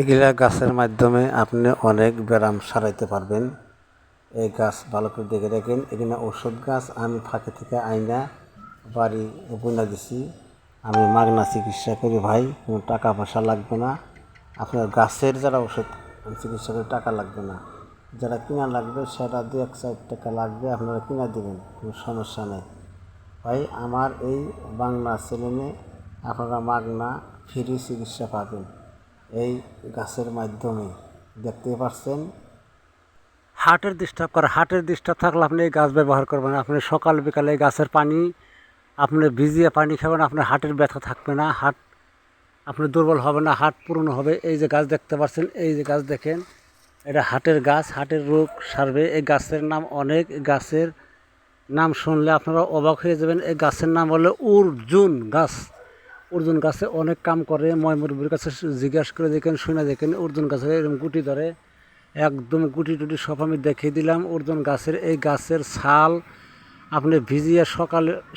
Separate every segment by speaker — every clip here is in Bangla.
Speaker 1: এগুলা গাছের মাধ্যমে আপনি অনেক ব্যায়াম সারাইতে পারবেন। এই গাছ ভালো করে দেখে রাখেন। এখানে ওষুধ গাছ আমি ফাঁকে থেকে আইনা বাড়ি বুনা দিছি। আমি মাগনা চিকিৎসা করি ভাই, কোনো টাকা পয়সা লাগবে না। আপনার গাছের যারা ওষুধ চিকিৎসা করে টাকা লাগবে না, যারা কিনা লাগবে সেটা 2-4 টাকা লাগবে, আপনারা কিনা দেবেন, কোনো সমস্যা নেই ভাই। আমার এই বাংলা চ্যানেলে আপনারা মাগনা ফ্রি চিকিৎসা পাবেন এই গাছের মাধ্যমে। দেখতে পাচ্ছেন হার্টের ডিস্টার্ব থাকলে আপনি এই গাছ ব্যবহার করবেন। আপনি সকাল বিকালে এই গাছের পানি আপনি ভিজিয়ে পানি খাবেন, আপনার হার্টের ব্যথা থাকবে না, হার্ট আপনি দুর্বল হবে না, হার্ট পূর্ণ হবে। এই যে গাছ দেখতে পাচ্ছেন, এই যে গাছ দেখেন, এটা হার্টের গাছ, হার্টের রোগ সারবে। এই গাছের নাম অনেক, গাছের নাম শুনলে আপনারা অবাক হয়ে যাবেন। এই গাছের নাম হলো অর্জুন গাছ। অর্জুন গাছে অনেক কাম করে। ময়মুরবির কাছে জিজ্ঞাসা করে দেখেন, শুনে দেখেন, অর্জুন গাছের এরকম গুটি ধরে, একদম গুটি টুটি সব আমি দেখিয়ে দিলাম। অর্জুন গাছের এই গাছের ছাল আপনি ভিজিয়ে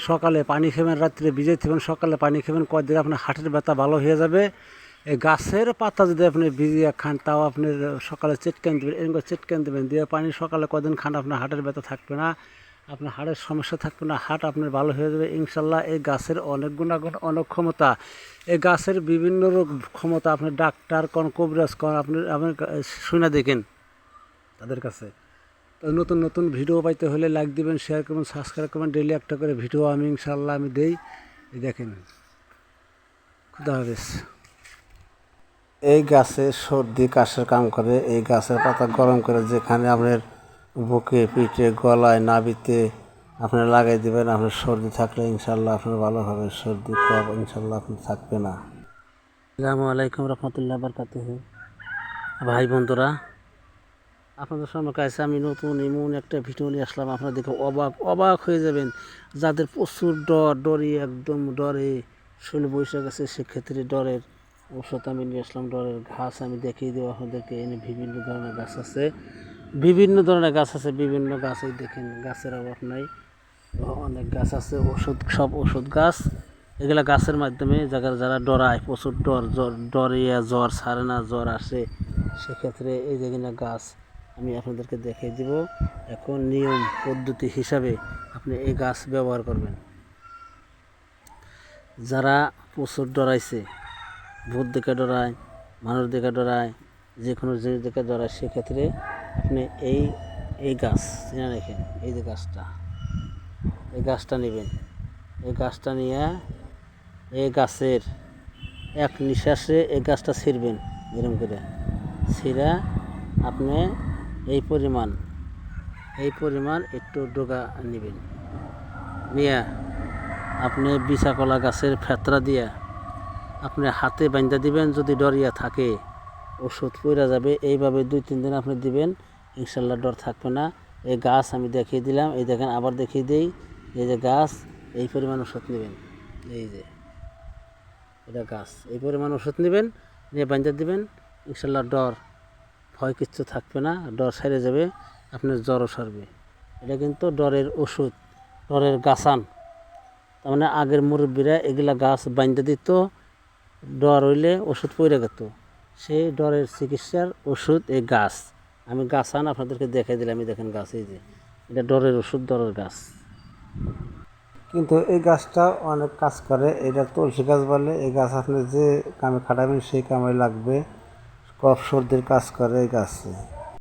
Speaker 1: সকালে পানি খাবেন, রাত্রে ভিজিয়ে থাকবেন, সকালে পানি খাবেন, কয়েকদিন আপনার হার্টের ব্যথা ভালো হয়ে যাবে। এই গাছের পাতা যদি আপনি ভিজিয়ে খান, তাও আপনি সকালে চেটকান দেবেন, এরকম চেটকান দেবেন, দিয়ে পানি সকালে কদিন খান, আপনার হার্টের ব্যথা থাকবে না, আপনার হার্টের সমস্যা থাকবে না, হার্ট আপনার ভালো হয়ে যাবে ইনশাল্লাহ। এই গাছের অনেক গুণাগুণ, অনেক ক্ষমতা। এই গাছের বিভিন্ন রোগ ক্ষমতা আপনি ডাক্তার কোন কবিরাজ কোন আপনি শুনে দেখেন তাদের কাছে। তো নতুন নতুন ভিডিও পাইতে হলে লাইক দিবেন, শেয়ার করবেন, সাবস্ক্রাইব করবেন। ডেইলি একটা করে ভিডিও আমি ইনশাল্লাহ আমি দেই। দেখেন, খুদা হাফেজ। এই গাছে সর্দি কাশের কাম করে। এই গাছের পাতা গরম করে যেখানে আপনার বুকে, পিঠে, গলায়, নাভিতে আপনারা লাগাই দেবেন। আপনার সর্দি থাকলে ইনশাল্লাহ আপনার ভালো হবে, সর্দি কফ ইনশাল্লাহ আপনার থাকবে না। আসসালামু আলাইকুম রহমতুল্লাহ বারকাতুহু। ভাই বন্ধুরা, আপনাদের সামনে কাছে আমি নতুন এমন একটা ভিডিও নিয়ে আসলাম, আপনারা দেখে অবাক হয়ে যাবেন। যাদের প্রচুর ডরে একদম ডরে শৈল বৈশাখ আছে, সেক্ষেত্রে ডরের ওষুধ আমি নিয়ে আসলাম। ডরের ঘাস আমি দেখিয়ে দেবো আপনাদেরকে। এনে বিভিন্ন ধরনের গাছ আছে, বিভিন্ন গাছ দেখেন, গাছের অভাব নাই, অনেক গাছ আছে, সব ওষুধ গাছ। এগুলা গাছের মাধ্যমে যারা ডরায়, প্রচুর ডরিয়া জ্বর ছাড়ে না, জ্বর আসে, সেক্ষেত্রে এই যেগুলো গাছ আমি আপনাদেরকে দেখিয়ে দিব। এখন নিয়ম পদ্ধতি হিসাবে আপনি এই গাছ ব্যবহার করবেন। যারা প্রচুর ডরাইছে, ভূত দেখে ডরায়, মানুষ দেখে ডরায়, যে কোনো জিনিস দেখে ডরায়, সেক্ষেত্রে আপনি এই গাছ চিনে রাখেন। এই যে গাছটা নেবেন। এই গাছটা নিয়ে এই গাছের এক নিঃশ্বাসে এই গাছটা ছিঁড়বেন, এরকম করে ছিঁড়া আপনি এই পরিমাণ একটু ডোগা নেবেন, নিয়ে আপনি বিছা কলা গাছের ফেতরা দিয়া আপনি হাতে বাঁধা দিবেন। যদি ডরিয়া থাকে ওষুধ পড়া যাবে। এইভাবে 2-3 দিন আপনি দিবেন, ইনশাল্লাহ ডর থাকবে না। এই গাছ আমি দেখিয়ে দিলাম, এই দেখেন, আবার দেখিয়ে দিই। এই যে গাছ, এই পরিমাণ ওষুধ নেবেন। এই যে এটা গাছ, এই পরিমাণ ওষুধ নেবেন, নিয়ে বাঁধা দিবেন, ইনশাল্লাহ ভয় কিচ্ছু থাকবে না, ডর সেরে যাবে, আপনার জ্বরও সারবে। এটা কিন্তু ডরের ওষুধ, ডরের গাছান। তার মানে আগের মুরব্বীরা এগুলা গাছ বাঁধা দিত, ডর হইলে ওষুধ পড়ে গেত, সেই ডরের চিকিৎসার ওষুধ এই গাছ। আমি গাছান আপনাদেরকে দেখাই দিলাম। আমি দেখেন গাছ, এই যে এটা ডরের ওষুধ, ডরের গাছ। কিন্তু এই গাছটা অনেক কাজ করে। এটা তুলসী গাছ বলে। এই গাছ আপনি যে কামে খাটাবেন সেই কামে লাগবে। কফ সর্দির কাজ করে এই গাছে।